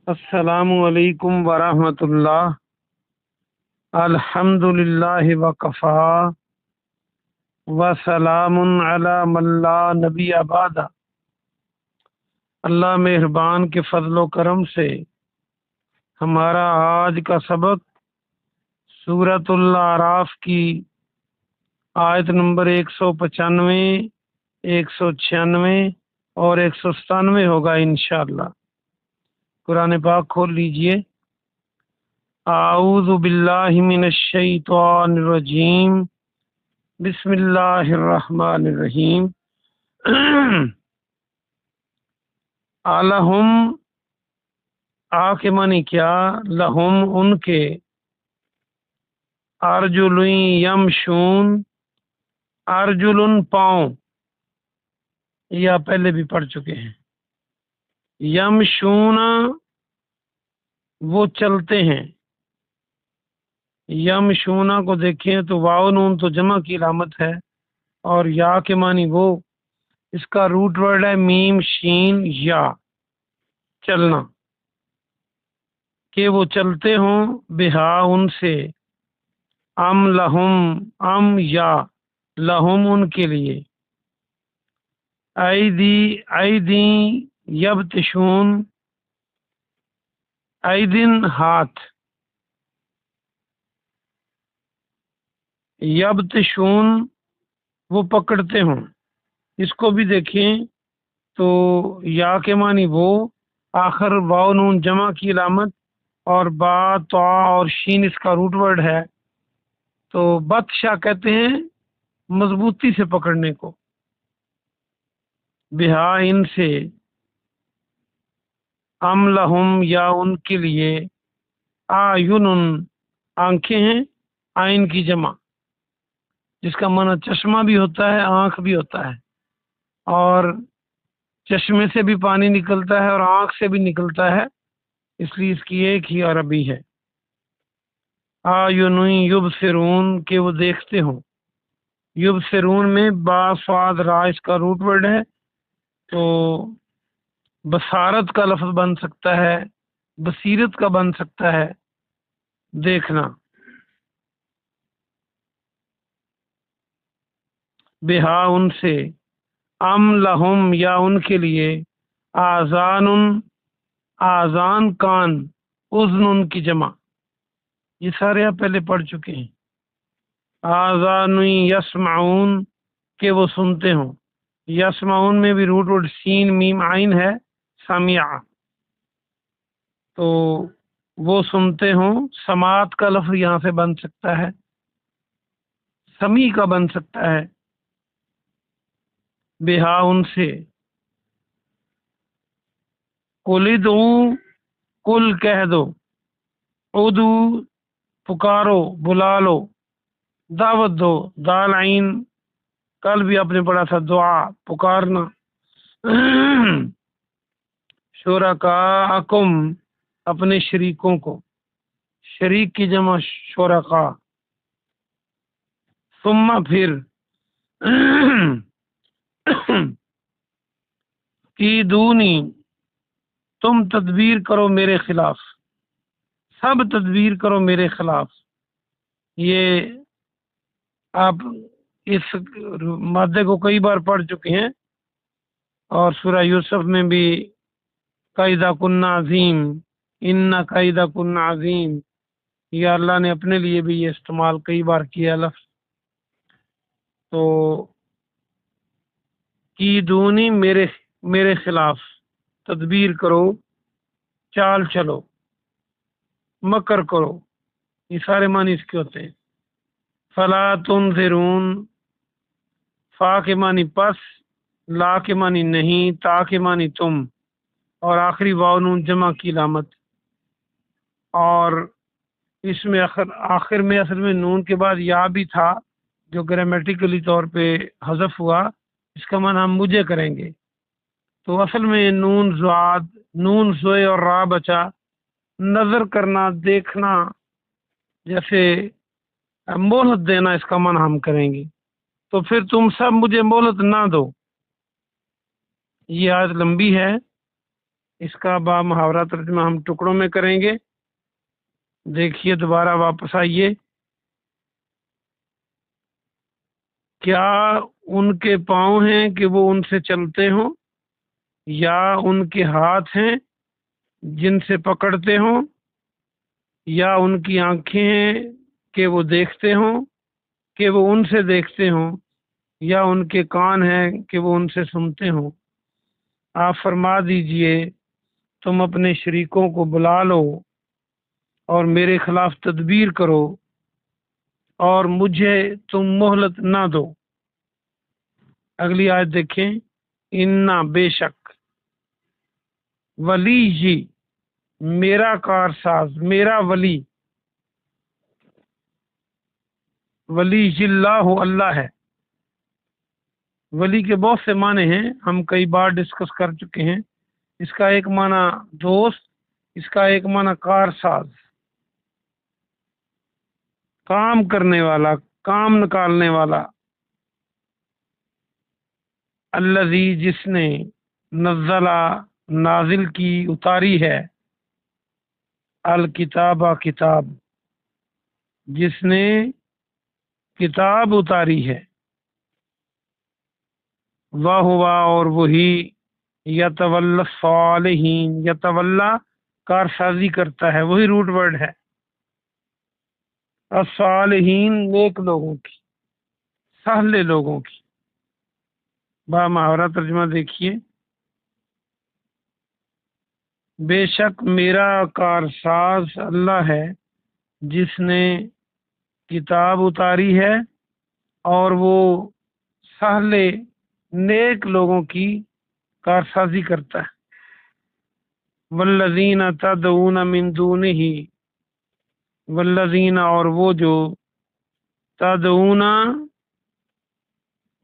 السلام علیکم ورحمۃ اللہ۔ الحمد للہ وکفا وسلام علی من لا نبی بعد۔ اللہ مہربان کے فضل و کرم سے ہمارا آج کا سبق سورۃ الاعراف کی آیت نمبر 195، 196 اور 197 ہوگا انشاءاللہ۔ قرآن پاک کھول لیجئے۔ اعوذ باللہ من الشیطان الرجیم، بسم اللہ الرحمن الرحیم۔ الہم، آ کے معنی کیا، لہم ان کے، ارجل یمشون، ارجل پاؤں، یا پہلے بھی پڑھ چکے ہیں۔ یمشون وہ چلتے ہیں۔ یمشون کو دیکھیں تو واو نون تو جمع کی علامت ہے، اور یا کے معنی وہ، اس کا روٹ ورڈ ہے میم شین یا، چلنا، کہ وہ چلتے ہوں، بہا ان سے، ام لہم، ام یا لہم ان کے لیے، ایدی ایدی یبتشون، ایدن ہاتھ، یبتشون وہ پکڑتے ہوں۔ اس کو بھی دیکھیں تو یا کے معنی وہ، آخر واو نون جمع کی علامت، اور با تا اور شین اس کا روٹ ورڈ ہے، تو بطشا کہتے ہیں مضبوطی سے پکڑنے کو، بہا ان سے، ام لہم یا ان کے لیے، آیون آنکھیں ہیں، آئین کی جمع، جس کا معنی چشمہ بھی ہوتا ہے، آنکھ بھی ہوتا ہے، اور چشمے سے بھی پانی نکلتا ہے اور آنکھ سے بھی نکلتا ہے، اس لیے اس کی ایک ہی عربی ہے۔ آیون یبصرون کہ وہ دیکھتے ہوں۔ یبصرون میں با صاد را اس کا روٹ ورڈ ہے، تو بصارت کا لفظ بن سکتا ہے، بصیرت کا بن سکتا ہے، دیکھنا۔ بہا ان سے، ام لہم یا ان کے لیے، آذان آذان کان، اذن ان کی جمع، یہ سارے آپ پہلے پڑھ چکے ہیں۔ آذان یسمعون کہ وہ سنتے ہوں۔ یسمعون میں بھی روٹ ورڈ سین میم عین ہے، سامع، تو وہ سنتے ہوں، سماعت کا لفظ یہاں سے بن سکتا ہے، سمیع کا بن سکتا ہے، بہا ان سے۔ قل ادعو قل کہہ دو، ادعو پکارو بلا لو، دعوت دو، دال عین، کل بھی آپ نے پڑھا تھا دعا پکارنا۔ شرکاءکم اپنے شریکوں کو، شریک کی جمع شرکاء۔ ثم پھر، کی دونی تم تدبیر کرو میرے خلاف، سب تدبیر کرو میرے خلاف۔ یہ آپ اس مادے کو کئی بار پڑھ چکے ہیں، اور سورہ یوسف میں بھی قیدہ کنہ عظیم، ان قیدہ کنہ عظیم، یہ اللہ نے اپنے لیے بھی یہ استعمال کئی بار کیا لفظ۔ تو کی دونی میرے خلاف، تدبیر کرو، چال چلو، مکر کرو، یہ سارے معنی اس کے ہوتے ہیں۔ فلا تنظرون، فا کے معنی پس، لا کے معنی نہیں، تا کے معنی تم، اور آخری واو نون جمع کی علامت، اور اس میں آخر میں اصل میں نون کے بعد یا بھی تھا، جو گرامیٹیکلی طور پہ حذف ہوا، اس کا معنی ہم مجھے کریں گے، تو اصل میں نون زواد، نون زوئے اور را بچا، نظر کرنا، دیکھنا، جیسے مہلت دینا، اس کا معنی ہم کریں گے، تو پھر تم سب مجھے مہلت نہ دو۔ یہ آیت لمبی ہے، اس کا با محاورہ ترجمہ ہم ٹکڑوں میں کریں گے. دیکھیے دوبارہ واپس آئیے. کیا ان کے پاؤں ہیں کہ وہ ان سے چلتے ہوں، یا ان کے ہاتھ ہیں جن سے پکڑتے ہوں، یا ان کی آنکھیں ہیں کہ وہ دیکھتے ہوں کہ وہ ان سے دیکھتے ہوں، یا ان کے کان ہیں کہ وہ ان سے سنتے ہوں. آپ فرما دیجئے تم اپنے شریکوں کو بلا لو اور میرے خلاف تدبیر کرو اور مجھے تم مہلت نہ دو. اگلی آیت دیکھیں. انا بے شک، ولی جی میرا کارساز، میرا ولی، ولی جی اللہ ہے. ولی کے بہت سے معنی ہیں، ہم کئی بار ڈسکس کر چکے ہیں. اس کا ایک معنی دوست، اس کا ایک معنی کارساز، کام کرنے والا، کام نکالنے والا. الذی جس نے نزلہ نازل کی، اتاری ہے، الکتابہ کتاب، جس نے کتاب اتاری ہے. وہوا اور وہی یتولی الصالحین، یتولا کارسازی کرتا ہے، وہی روٹ ورڈ ہے. الصالحین نیک لوگوں کی، صالح لوگوں کی. با محاورہ ترجمہ دیکھیے. بے شک میرا کارساز اللہ ہے جس نے کتاب اتاری ہے اور وہ صالح نیک لوگوں کی کارسازی کرتا ہے. والذین تدعون من دونہ، والذین اور وہ جو تدعون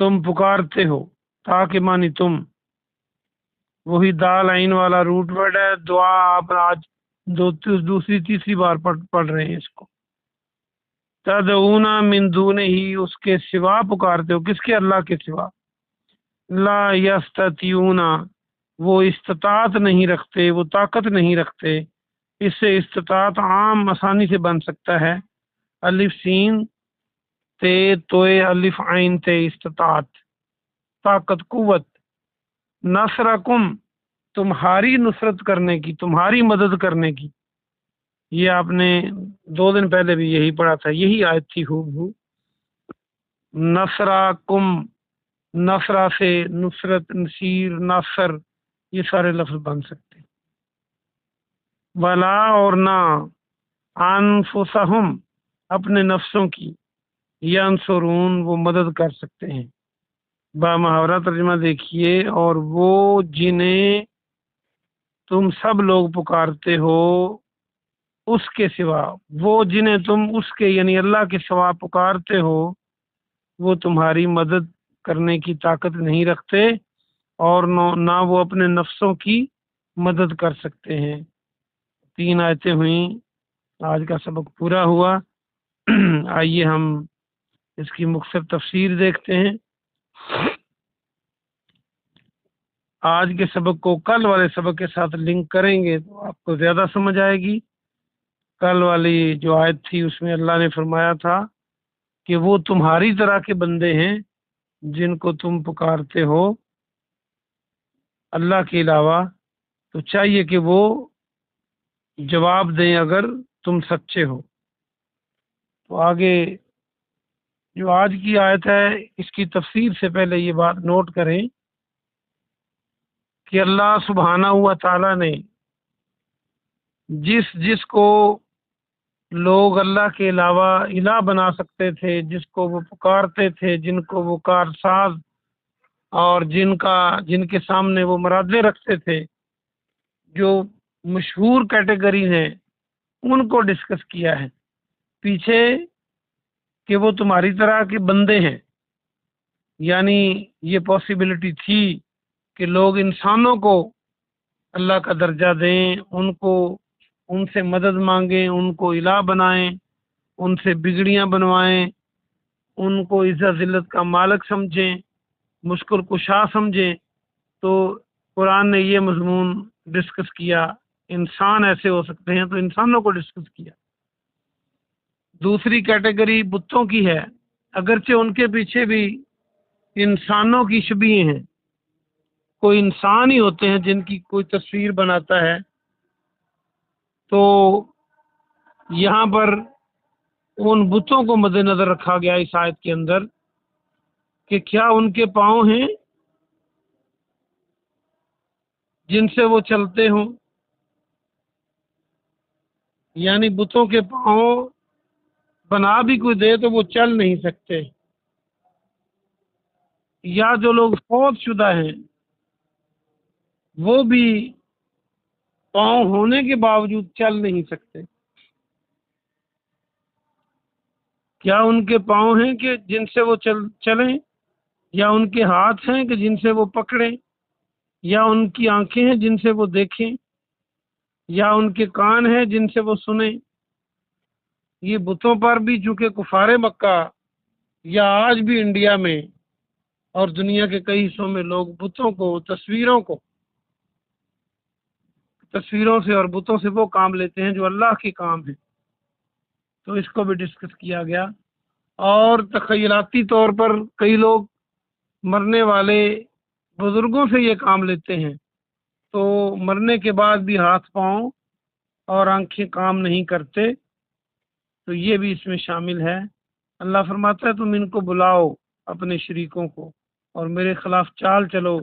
تم پکارتے ہو، تاکہ مانی تم، وہی دال عین والا روٹ ورڈ ہے. دعا آپ آج دوسری تیسری بار پڑھ رہے ہیں اس کو. تدعون من دونہ، اس کے سوا پکارتے ہو. کس کے؟ اللہ کے سوا. لا یستطیعون، وہ استطاعت نہیں رکھتے، وہ طاقت نہیں رکھتے. اس سے استطاعت عام آسانی سے بن سکتا ہے. الف سین تے توئے الف عین تے، استطاعت، طاقت، قوت. نصرکم، تمہاری نصرت کرنے کی، تمہاری مدد کرنے کی. یہ آپ نے 2 دن پہلے بھی یہی پڑھا تھا، یہی آیت تھی ہو. نصرکم، نصرہ سے نصرت، نصیر، ناصر، یہ سارے لفظ بن سکتے ہیں. ولا اور نہ، انفسہم اپنے نفسوں کی، ینصرون وہ مدد کر سکتے ہیں. با محاورہ ترجمہ دیکھیے. اور وہ جنہیں تم سب لوگ پکارتے ہو اس کے سوا، وہ جنہیں تم اس کے یعنی اللہ کے سوا پکارتے ہو، وہ تمہاری مدد کرنے کی طاقت نہیں رکھتے اور نہ وہ اپنے نفسوں کی مدد کر سکتے ہیں. 3 آیتیں ہوئیں، آج کا سبق پورا ہوا. آئیے ہم اس کی مختصر تفسیر دیکھتے ہیں. آج کے سبق کو کل والے سبق کے ساتھ لنک کریں گے تو آپ کو زیادہ سمجھ آئے گی. کل والی جو آیت تھی اس میں اللہ نے فرمایا تھا کہ وہ تمہاری طرح کے بندے ہیں جن کو تم پکارتے ہو اللہ کے علاوہ، تو چاہیے کہ وہ جواب دیں اگر تم سچے ہو. تو آگے جو آج کی آیت ہے اس کی تفسیر سے پہلے یہ بات نوٹ کریں کہ اللہ سبحانہ و تعالیٰ نے جس کو لوگ اللہ کے علاوہ الہ بنا سکتے تھے، جس کو وہ پکارتے تھے، جن کو وہ کارساز اور جن کے سامنے وہ مرادیں رکھتے تھے، جو مشہور کیٹیگری ہیں ان کو ڈسکس کیا ہے پیچھے کہ وہ تمہاری طرح کے بندے ہیں. یعنی یہ پاسبلٹی تھی کہ لوگ انسانوں کو اللہ کا درجہ دیں، ان سے مدد مانگیں، ان کو الہ بنائیں، ان سے بگڑیاں بنوائیں، ان کو عزت ذلت کا مالک سمجھیں، مشکل کشا سمجھیں. تو قرآن نے یہ مضمون ڈسکس کیا، انسان ایسے ہو سکتے ہیں تو انسانوں کو ڈسکس کیا۔ دوسری کیٹیگری بتوں کی ہے، اگرچہ ان کے پیچھے بھی انسانوں کی شبیہیں ہیں، کوئی انسان ہی ہوتے ہیں جن کی کوئی تصویر بناتا ہے، تو یہاں پر ان بتوں کو مد نظر رکھا گیا اس آیت کے اندر کہ کیا ان کے پاؤں ہیں جن سے وہ چلتے ہوں، یعنی بتوں کے پاؤں بنا بھی کوئی دے تو وہ چل نہیں سکتے، یا جو لوگ فوت شدہ ہیں وہ بھی پاؤں ہونے کے باوجود چل نہیں سکتے۔ کیا ان کے پاؤں ہیں کہ جن سے وہ چلیں، یا ان کے ہاتھ ہیں کہ جن سے وہ پکڑیں، یا ان کی آنکھیں ہیں جن سے وہ دیکھیں، یا ان کے کان ہیں جن سے وہ سنیں؟ یہ بتوں پر بھی چونکہ کفار مکہ یا آج بھی انڈیا میں اور دنیا کے کئی حصوں میں لوگ بتوں کو، تصویروں سے اور بتوں سے وہ کام لیتے ہیں جو اللہ کے کام ہیں، تو اس کو بھی ڈسکس کیا گیا۔ اور تخیلاتی طور پر کئی لوگ مرنے والے بزرگوں سے یہ کام لیتے ہیں، تو مرنے کے بعد بھی ہاتھ پاؤں اور آنکھیں کام نہیں کرتے، تو یہ بھی اس میں شامل ہے۔ اللہ فرماتا ہے تم ان کو بلاؤ اپنے شریکوں کو اور میرے خلاف چال چلو،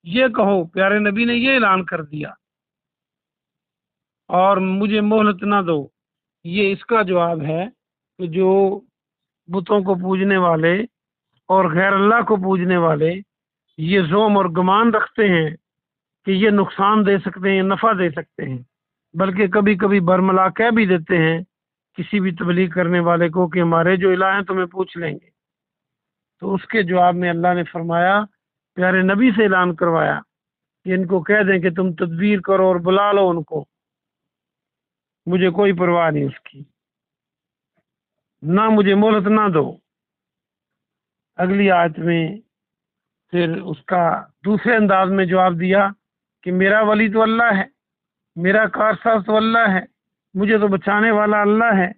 یہ کہو، پیارے نبی نے یہ اعلان کر دیا، اور مجھے مہلت نہ دو۔ یہ اس کا جواب ہے کہ جو بتوں کو پوجنے والے اور غیر اللہ کو پوجنے والے یہ زوم اور گمان رکھتے ہیں کہ یہ نقصان دے سکتے ہیں، نفع دے سکتے ہیں، بلکہ کبھی کبھی برملا کہہ بھی دیتے ہیں کسی بھی تبلیغ کرنے والے کو کہ ہمارے جو الہ ہیں تمہیں پوچھ لیں گے۔ تو اس کے جواب میں اللہ نے فرمایا، پیارے نبی سے اعلان کروایا کہ ان کو کہہ دیں کہ تم تدبیر کرو اور بلا لو ان کو، مجھے کوئی پرواہ نہیں اس کی، نہ مجھے مہلت نہ دو۔ اگلی آیت میں پھر اس کا دوسرے انداز میں جواب دیا کہ میرا ولی تو اللہ ہے، میرا کارساز تو اللہ ہے، مجھے تو بچانے والا اللہ ہے،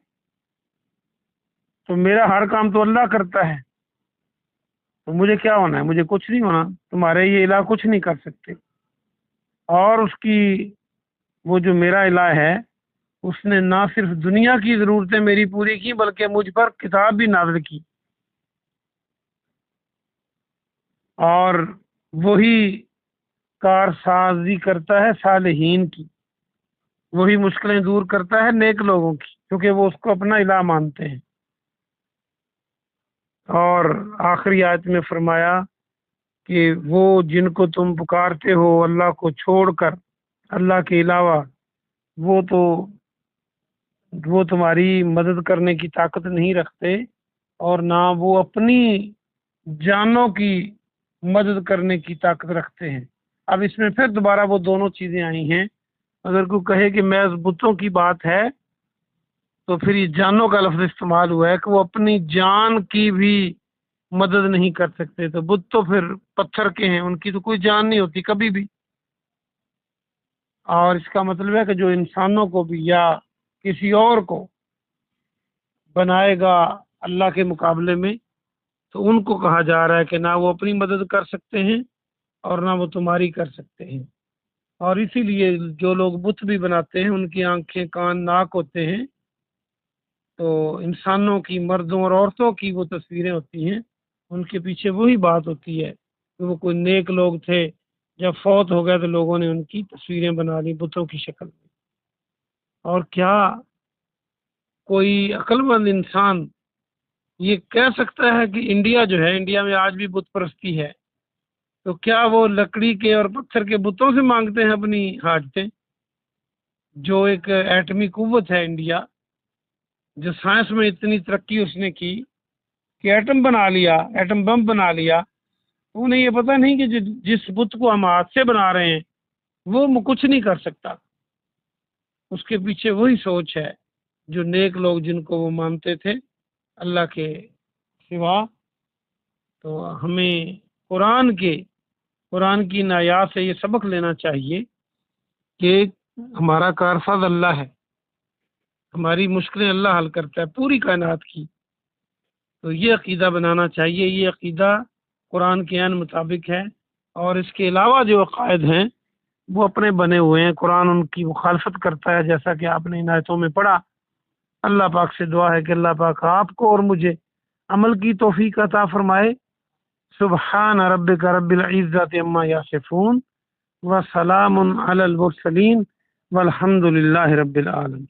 تو میرا ہر کام تو اللہ کرتا ہے، تو مجھے کیا ہونا ہے؟ مجھے کچھ نہیں ہونا، تمہارے یہ الہ کچھ نہیں کر سکتے۔ اور اس کی وہ جو میرا الہ ہے اس نے نہ صرف دنیا کی ضرورتیں میری پوری کی بلکہ مجھ پر کتاب بھی نازل کی، اور وہی کارسازی کرتا ہے صالحین کی، وہی مشکلیں دور کرتا ہے نیک لوگوں کی، کیونکہ وہ اس کو اپنا الہ مانتے ہیں۔ اور آخری آیت میں فرمایا کہ وہ جن کو تم پکارتے ہو اللہ کو چھوڑ کر، اللہ کے علاوہ، وہ تمہاری مدد کرنے کی طاقت نہیں رکھتے، اور نہ وہ اپنی جانوں کی مدد کرنے کی طاقت رکھتے ہیں۔ اب اس میں پھر دوبارہ وہ دونوں چیزیں آئی ہیں۔ اگر کوئی کہے کہ محض بتوں کی بات ہے تو پھر یہ جانوں کا لفظ استعمال ہوا ہے کہ وہ اپنی جان کی بھی مدد نہیں کر سکتے، تو بت تو پھر پتھر کے ہیں، ان کی تو کوئی جان نہیں ہوتی کبھی بھی۔ اور اس کا مطلب ہے کہ جو انسانوں کو بھی یا کسی اور کو بنائے گا اللہ کے مقابلے میں، تو ان کو کہا جا رہا ہے کہ نہ وہ اپنی مدد کر سکتے ہیں اور نہ وہ تمہاری کر سکتے ہیں۔ اور اسی لیے جو لوگ بت بھی بناتے ہیں ان کی آنکھیں، کان، ناک ہوتے ہیں، تو انسانوں کی، مردوں اور عورتوں کی وہ تصویریں ہوتی ہیں، ان کے پیچھے وہی بات ہوتی ہے کہ وہ کوئی نیک لوگ تھے، جب فوت ہو گئے تو لوگوں نے ان کی تصویریں بنا لی بتوں کی شکل میں۔ اور کیا کوئی عقل مند انسان یہ کہہ سکتا ہے کہ انڈیا جو ہے، انڈیا میں آج بھی بت پرستی ہے، تو کیا وہ لکڑی کے اور پتھر کے بتوں سے مانگتے ہیں اپنی حاجتیں؟ جو ایک ایٹمی قوت ہے انڈیا، جو سائنس میں اتنی ترقی اس نے کی کہ ایٹم بنا لیا، ایٹم بم بنا لیا، انہیں یہ پتہ نہیں کہ جس بت کو ہم ہاتھ سے بنا رہے ہیں وہ کچھ نہیں کر سکتا۔ اس کے پیچھے وہی سوچ ہے جو نیک لوگ جن کو وہ مانتے تھے اللہ کے سوا۔ تو ہمیں قرآن کی ان آیات سے یہ سبق لینا چاہیے کہ ہمارا کارساز اللہ ہے، ہماری مشکلیں اللہ حل کرتا ہے پوری کائنات کی. تو یہ عقیدہ بنانا چاہیے. یہ عقیدہ قرآن کے عین مطابق ہے، اور اس کے علاوہ جو عقائد ہیں وہ اپنے بنے ہوئے ہیں. قرآن ان کی مخالفت کرتا ہے، جیسا کہ آپ نے ان آیتوں میں پڑھا. اللہ پاک سے دعا ہے کہ اللہ پاک آپ کو اور مجھے عمل کی توفیق عطا فرمائے. سبحان ربک رب العزت عما یصفون وسلام علی المرسلین والحمد للہ رب العالمین.